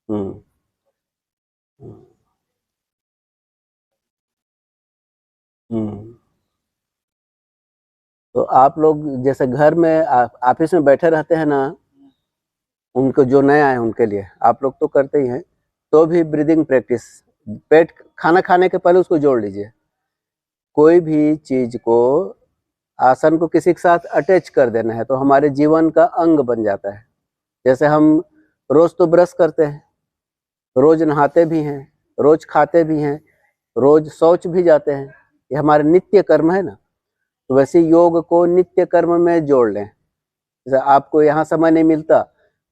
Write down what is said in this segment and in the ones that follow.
हम्म। हम्म। हम्म। तो आप लोग जैसे घर में ऑफिस में बैठे रहते हैं ना, उनको जो नए आए हैं उनके लिए आप लोग तो करते ही हैं, तो भी ब्रीदिंग प्रैक्टिस, पेट खाना खाने के पहले उसको जोड़ लीजिए। कोई भी चीज को, आसन को किसी के साथ अटैच कर देना है तो हमारे जीवन का अंग बन जाता है। जैसे हम रोज तो ब्रश करते हैं, रोज नहाते भी हैं, रोज खाते भी हैं, रोज शौच भी जाते हैं, ये हमारे नित्य कर्म है ना। तो वैसे योग को नित्य कर्म में जोड़ लें। जैसे आपको यहाँ समय नहीं मिलता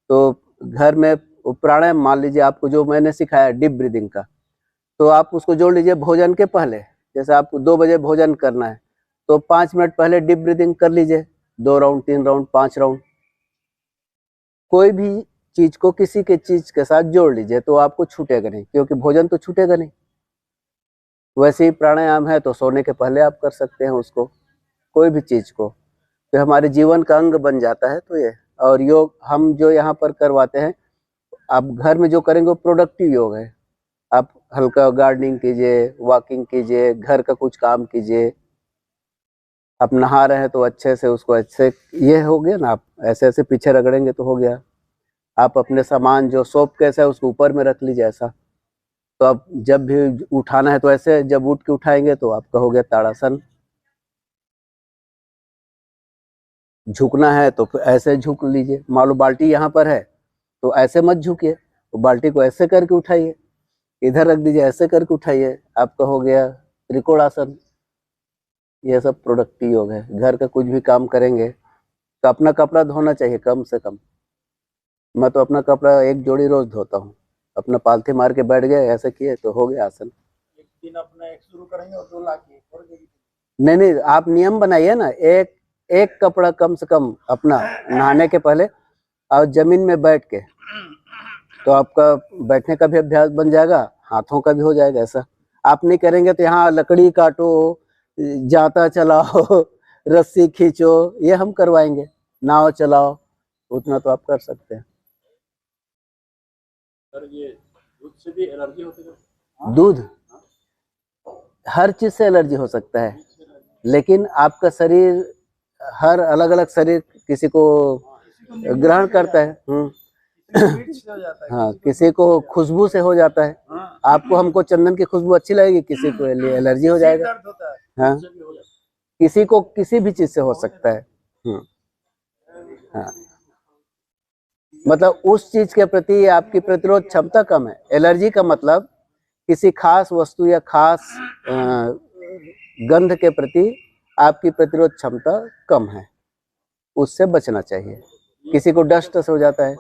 तो घर में प्राणायाम, मान लीजिए आपको जो मैंने सिखाया डीप ब्रीदिंग का, तो आप उसको जोड़ लीजिए भोजन के पहले। जैसे आपको 2 बजे भोजन करना है तो 5 मिनट पहले डीप ब्रीदिंग कर लीजिए, 2 राउंड, 3 राउंड, 5 राउंड। कोई भी चीज को किसी के चीज के साथ जोड़ लीजिए तो आपको छूटेगा नहीं, क्योंकि भोजन तो छूटेगा नहीं। वैसे ही प्राणायाम है तो सोने के पहले आप कर सकते हैं उसको, कोई भी चीज को, तो हमारे जीवन का अंग बन जाता है। तो ये, और योग हम जो यहाँ पर करवाते हैं, आप घर में जो करेंगे वो प्रोडक्टिव योग है। आप हल्का गार्डनिंग कीजिए, वॉकिंग कीजिए, घर का कुछ काम कीजिए। आप नहा रहे हैं तो अच्छे से उसको, अच्छे ये हो गया ना, आप ऐसे ऐसे पीछे रगड़ेंगे तो हो गया। आप अपने सामान जो सोप केस है उसको ऊपर में रख लीजिए ऐसा, तो आप जब भी उठाना है तो ऐसे, जब उठ के उठाएंगे तो आपका हो गया ताड़ासन। झुकना है तो फिर ऐसे झुक लीजिए, मान लो बाल्टी यहाँ पर है तो ऐसे मत झुकिए, तो बाल्टी को ऐसे करके उठाइए, इधर रख दीजिए, ऐसे करके उठाइए, आपका हो गया त्रिकोणासन। ये सब प्रोडक्टिव योग है। घर का कुछ भी काम करेंगे तो अपना कपड़ा धोना चाहिए कम से कम। मैं तो अपना कपड़ा 1 जोड़ी रोज धोता हूँ। अपना पालथी मार के बैठ गए, ऐसे किए तो हो गया आसन। एक दिन अपना एक शुरू करेंगे और 2 लाके और नहीं नहीं, आप नियम बनाइए ना, एक एक कपड़ा कम से कम अपना नहाने के पहले, और जमीन में बैठ के, तो आपका बैठने का भी अभ्यास बन जाएगा, हाथों का भी हो जाएगा। ऐसा आप नहीं करेंगे तो यहाँ लकड़ी काटो, जाता चलाओ, रस्सी खींचो, ये हम करवाएंगे, नाव चलाओ, उतना तो आप कर सकते हैं। सर ये दूध से भी एलर्जी होती है? दूध, हर चीज से एलर्जी हो सकता है, लेकिन आपका शरीर, हर अलग अलग शरीर किसी को ग्रहण करता है। हाँ, किसी को खुशबू से हो जाता है। आपको, हमको चंदन की खुशबू अच्छी लगेगी, किसी को लिए एलर्जी हो जाएगा। हाँ, किसी को किसी भी चीज से हो सकता है। हाँ, मतलब उस चीज के प्रति आपकी प्रतिरोध क्षमता कम है। एलर्जी का मतलब किसी खास वस्तु या खास गंध के प्रति आपकी प्रतिरोध क्षमता कम है, उससे बचना चाहिए। किसी को डस्ट से हो जाता है,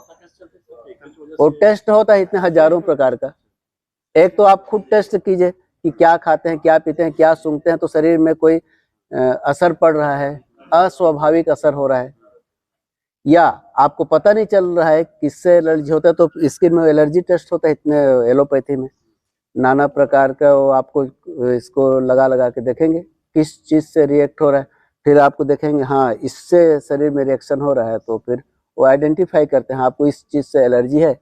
वो टेस्ट होता है इतने हजारों प्रकार का। एक तो आप खुद टेस्ट कीजिए कि क्या खाते हैं, क्या पीते हैं, क्या सूंघते हैं, तो शरीर में कोई असर पड़ रहा है, अस्वाभाविक असर हो रहा है, या आपको पता नहीं चल रहा है किससे एलर्जी होता है। तो स्किन में एलर्जी टेस्ट होता है इतने, एलोपैथी में नाना प्रकार का, वो आपको इसको लगा लगा के देखेंगे किस चीज से रिएक्ट हो रहा है, फिर आपको देखेंगे हाँ इससे शरीर में रिएक्शन हो रहा है, तो फिर वो आइडेंटिफाई करते हैं आपको इस चीज से एलर्जी है।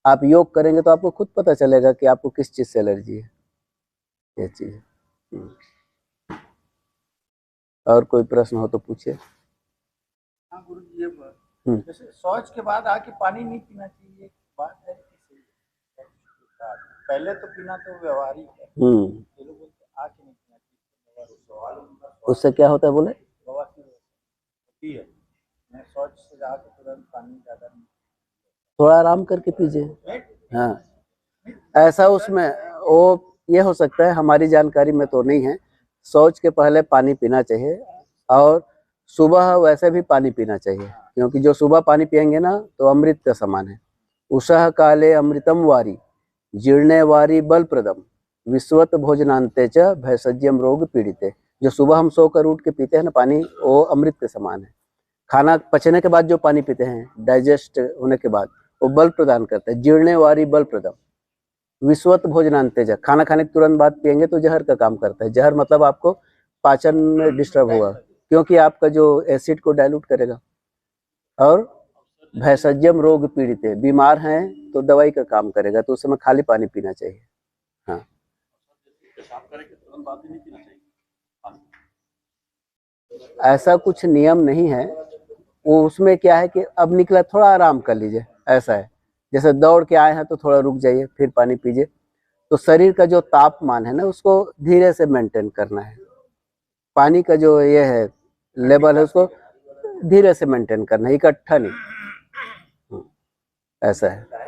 आप योग करेंगे तो आपको खुद पता चलेगा कि आपको किस चीज से एलर्जी है, ये चीज है। और कोई प्रश्न हो तो पूछिए। हाँ गुरु जी, ये जैसे शौच के बाद आके पानी नहीं पीना चाहिए, एक बात है कि पहले तो पीना तो व्यवहारिक है, ये लोग बोलते आके नहीं पीना चाहिए, उससे क्या होता है बोले? बवासीर होती है। मैं शौच से जाके तुरंत पानी ज्यादा नहीं, थोड़ा आराम करके पीजिए। हाँ, ऐसा उसमें वो ये हो सकता है, हमारी जानकारी में तो नहीं है। शौच के पहले पानी पीना चाहिए, और सुबह वैसे भी पानी पीना चाहिए, क्योंकि जो सुबह पानी पियेंगे ना तो अमृत के समान है। उषः काले अमृतम वारी, जीर्णे वारी बलप्रदम, विश्वत भोजनांते च भैषज्यम रोग पीड़िते। जो सुबह हम सोकर उठ के पीते हैं ना पानी, वो अमृत के समान है। खाना पचने के बाद जो पानी पीते हैं, डाइजेस्ट होने के बाद, वो बल प्रदान करता है। जीर्णे वारी बल प्रदम, विश्वत भोजनांतेज, खाना खाने के तुरंत बाद पियेंगे तो जहर का काम करता है। जहर मतलब आपको पाचन में डिस्टर्ब होगा, क्योंकि आपका जो एसिड को डाइल्यूट करेगा। और भैषज्यम रोग पीड़ित है, बीमार हैं तो तो दवाई का काम करेगा, तो उस समय खाली पानी पीना चाहिए। हाँ, ऐसा कुछ नियम नहीं है, वो उसमें क्या है कि अब निकला थोड़ा आराम कर लीजिए, ऐसा है। जैसे दौड़ के आए हैं तो थोड़ा रुक जाइए, फिर पानी पीजिए। तो शरीर का जो तापमान है ना, उसको धीरे से मेंटेन करना है। पानी का जो ये है लेवल है, उसको धीरे से मेंटेन करना है, इकट्ठा नहीं। ऐसा है।